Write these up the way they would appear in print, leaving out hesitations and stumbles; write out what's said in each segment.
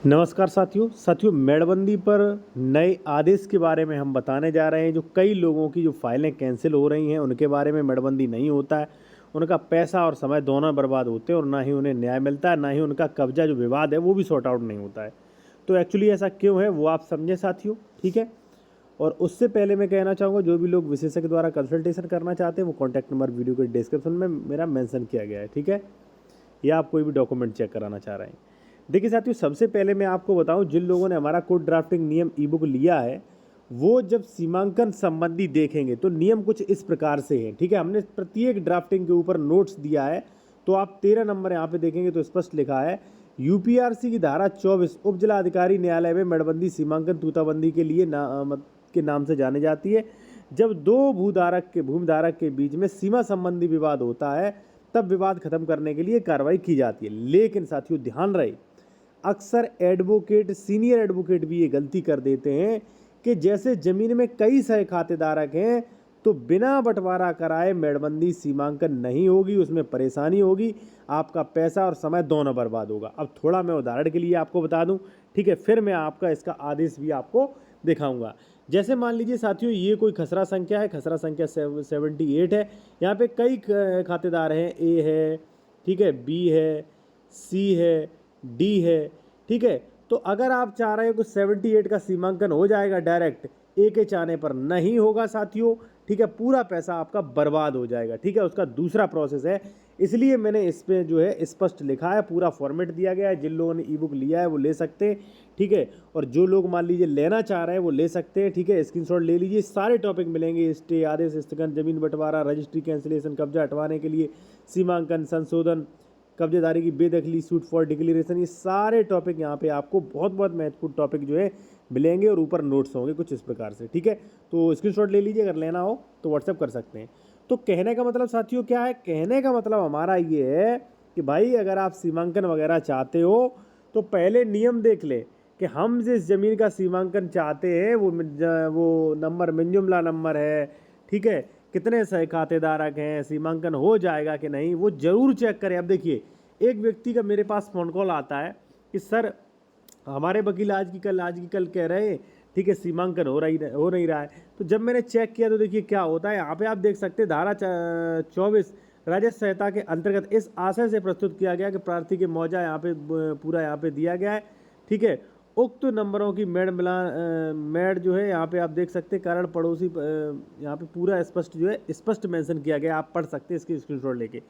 नमस्कार साथियों मेड़बंदी पर नए आदेश के बारे में हम बताने जा रहे हैं। जो कई लोगों की जो फाइलें कैंसिल हो रही हैं उनके बारे में मेड़बंदी नहीं होता है, उनका पैसा और समय दोनों बर्बाद होते हैं और ना ही उन्हें न्याय मिलता है, ना ही उनका कब्जा जो विवाद है वो भी सॉर्ट आउट नहीं होता है। तो एक्चुअली ऐसा क्यों है वो आप समझें साथियों, ठीक है। और उससे पहले मैं कहना चाहूँगा जो भी लोग विशेषज्ञ द्वारा कंसल्टेशन करना चाहते हैं वो कॉन्टैक्ट नंबर वीडियो के डिस्क्रिप्शन में मेरा मेंशन किया गया है, ठीक है। या आप कोई भी डॉक्यूमेंट चेक कराना चाह रहे हैं। देखिए साथियों, सबसे पहले मैं आपको बताऊं, जिन लोगों ने हमारा कोड ड्राफ्टिंग नियम ई बुक लिया है वो जब सीमांकन संबंधी देखेंगे तो नियम कुछ इस प्रकार से है, ठीक है। हमने प्रत्येक ड्राफ्टिंग के ऊपर नोट्स दिया है। तो आप 13 नंबर यहाँ पे देखेंगे तो स्पष्ट लिखा है, यूपीआरसी की धारा 24 उप जिला अधिकारी न्यायालय में मेड़बंदी सीमांकन तूताबंदी के लिए के नाम से जानी जाती है। जब दो भूमिधारक के बीच में सीमा संबंधी विवाद होता है तब विवाद खत्म करने के लिए कार्रवाई की जाती है। लेकिन साथियों ध्यान रहे, अक्सर एडवोकेट, सीनियर एडवोकेट भी ये गलती कर देते हैं कि जैसे जमीन में कई सह खातेदारक हैं तो बिना बंटवारा कराए मेड़बंदी सीमांकन नहीं होगी, उसमें परेशानी होगी, आपका पैसा और समय दोनों बर्बाद होगा। अब थोड़ा मैं उदाहरण के लिए आपको बता दूं, ठीक है, फिर मैं आपका इसका आदेश भी आपको दिखाऊंगा। जैसे मान लीजिए साथियों, ये कोई खसरा संख्या है, खसरा संख्या 78 है। यहाँ पे कई खातेदार हैं, ए है, ठीक है, बी है, सी है, डी है, ठीक है। तो अगर आप चाह रहे हो कि 78 का सीमांकन हो जाएगा डायरेक्ट, ए के चाहने पर नहीं होगा साथियों, ठीक है। पूरा पैसा आपका बर्बाद हो जाएगा, ठीक है। उसका दूसरा प्रोसेस है, इसलिए मैंने इस पे जो है स्पष्ट लिखा है, पूरा फॉर्मेट दिया गया है। जिन लोगों ने ई बुक लिया है वो ले सकते हैं, ठीक है। और जो लोग मान लीजिए लेना चाह रहे हैं वो ले सकते हैं, ठीक है। स्क्रीनशॉट ले लीजिए, सारे टॉपिक मिलेंगे, स्टे, आदेश स्थगन, जमीन बंटवारा, रजिस्ट्री कैंसिलेशन, कब्जा हटवाने के लिए सीमांकन, संशोधन, कब्जेदारी की बेदखली, सूट फॉर डिक्लेरेशन, ये सारे टॉपिक यहाँ पे आपको बहुत महत्वपूर्ण टॉपिक जो है मिलेंगे और ऊपर नोट्स होंगे कुछ इस प्रकार से, ठीक है। तो स्क्रीनशॉट ले लीजिए, अगर लेना हो तो व्हाट्सएप कर सकते हैं। तो कहने का मतलब साथियों क्या है, कहने का मतलब हमारा ये है कि भाई अगर आप सीमांकन वगैरह चाहते हो तो पहले नियम देख ले कि हम जिस ज़मीन का सीमांकन चाहते हैं वो नंबर मिंजुमला नंबर है, ठीक है, कितने सह खातेदारक हैं, सीमांकन हो जाएगा कि नहीं, वो जरूर चेक करें। अब देखिए, एक व्यक्ति का मेरे पास फ़ोन कॉल आता है कि सर हमारे वकील आज की कल कह रहे हैं, ठीक है, सीमांकन हो नहीं रहा है। तो जब मैंने चेक किया तो देखिए क्या होता है, यहाँ पे आप देख सकते हैं धारा 24 राजस्व संहिता के अंतर्गत इस आशय से प्रस्तुत किया गया कि प्रार्थी के मौजा यहाँ पे पूरा यहाँ पे दिया गया है, ठीक है। उक्त नंबरों की मेड जो है यहाँ पे आप देख सकते हैं, कारण पड़ोसी यहाँ पे पूरा स्पष्ट जो है स्पष्ट मेंशन किया गया, आप पढ़ सकते हैं इसकी स्क्रीनशॉट लेके।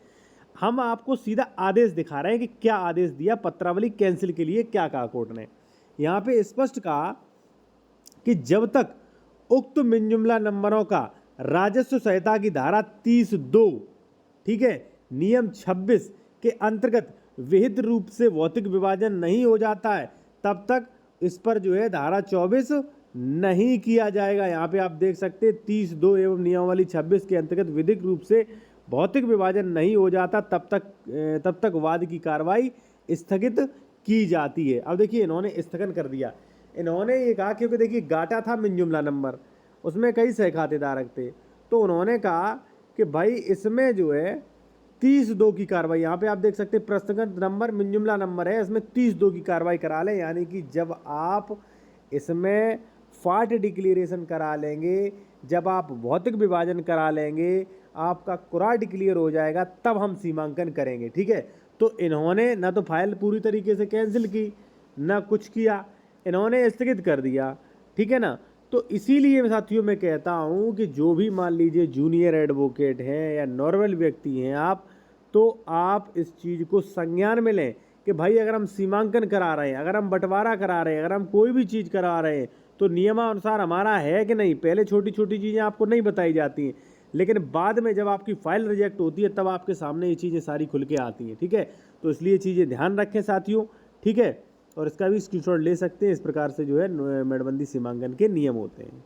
हम आपको सीधा आदेश दिखा रहे हैं कि क्या आदेश दिया, पत्रावली कैंसिल के लिए क्या कहा कोर्ट ने। यहाँ पे स्पष्ट कहा कि जब तक उक्त मिंजुमला नंबरों का राजस्व संहिता की धारा 30(2), ठीक है, नियम 26 के अंतर्गत विहित रूप से भौतिक विभाजन नहीं हो जाता है तब तक इस पर जो है धारा 24 नहीं किया जाएगा। यहाँ पे आप देख सकते हैं 30(2) एवं नियमावली 26 के अंतर्गत विधिक रूप से भौतिक विभाजन नहीं हो जाता तब तक वाद की कार्रवाई स्थगित की जाती है। अब देखिए इन्होंने स्थगन कर दिया, इन्होंने ये कहा क्योंकि देखिए गाटा था मिंजुमला नंबर, उसमें कई सह खातेदारक थे, तो उन्होंने कहा कि भाई इसमें जो है 30(2) की कार्रवाई, यहाँ पे आप देख सकते हैं प्रस्तुत नंबर मिंजुमला नंबर है, इसमें 30(2) की कार्रवाई करा लें। यानी कि जब आप इसमें फाट डिक्लेरेशन करा लेंगे, जब आप भौतिक विभाजन करा लेंगे, आपका कुरा डिक्लेयर हो जाएगा, तब हम सीमांकन करेंगे, ठीक है। तो इन्होंने ना तो फाइल पूरी तरीके से कैंसिल की, ना कुछ किया, इन्होंने स्थगित कर दिया, ठीक है ना। तो इसीलिए साथियों मैं कहता हूं कि जो भी मान लीजिए जूनियर एडवोकेट हैं या नॉर्मल व्यक्ति हैं आप, तो आप इस चीज़ को संज्ञान में लें कि भाई अगर हम सीमांकन करा रहे हैं, अगर हम बंटवारा करा रहे हैं, अगर हम कोई भी चीज़ करा रहे हैं तो नियमानुसार हमारा है कि नहीं। पहले छोटी छोटी चीज़ें आपको नहीं बताई जाती हैं, लेकिन बाद में जब आपकी फाइल रिजेक्ट होती है तब आपके सामने ये चीज़ें सारी खुल के आती हैं, ठीक है। तो इसलिए चीज़ें ध्यान रखें साथियों, ठीक है। और इसका भी स्क्रीनशॉट ले सकते हैं। इस प्रकार से जो है मेड़बंदी सीमांकन के नियम होते हैं।